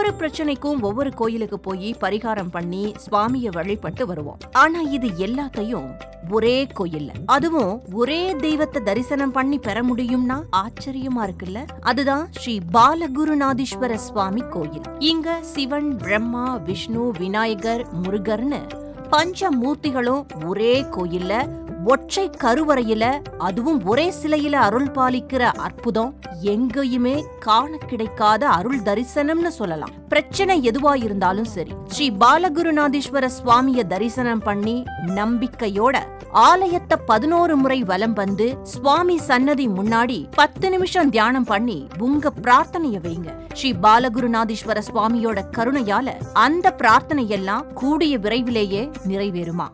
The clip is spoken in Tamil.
ஒவ்வொரு பிரச்சனைக்கும் ஒவ்வொரு கோயிலுக்கு போய் பரிகாரம் பண்ணி சுவாமிய வழிபட்டு வருவோம். ஆனா இது எல்லாத்தையும் ஒரே கோயில்ல, அதுவும் ஒரே தெய்வத்தை தரிசனம் பண்ணி பெற முடியும்னா ஆச்சரியமா இருக்குல்ல. அதுதான் ஸ்ரீ பாலகுருநாதீஸ்வர சுவாமி கோயில். இங்க சிவன், பிரம்மா, விஷ்ணு, விநாயகர், முருகர்னு பஞ்சமூர்த்திகளும் ஒரே கோயில்ல ஒற்றை கருவறையில, அதுவும் ஒரே சிலையில அருள் பாலிக்கிற அற்புதம் எங்கேயுமே காண கிடைக்காத அருள் தரிசனம்னு சொல்லலாம். பிரச்சனை எதுவா இருந்தாலும் சரி, ஸ்ரீ பாலகுருநாதீஸ்வர சுவாமிய தரிசனம் பண்ணி நம்பிக்கையோட ஆலயத்தை 11 முறை வலம் வந்து சுவாமி சன்னதி முன்னாடி 10 நிமிஷம் தியானம் பண்ணி உங்க பிரார்த்தனைய வைங்க. ஸ்ரீ பாலகுருநாதீஸ்வர சுவாமியோட கருணையால அந்த பிரார்த்தனை எல்லாம் கூடிய விரைவிலேயே நிறைவேறுமா.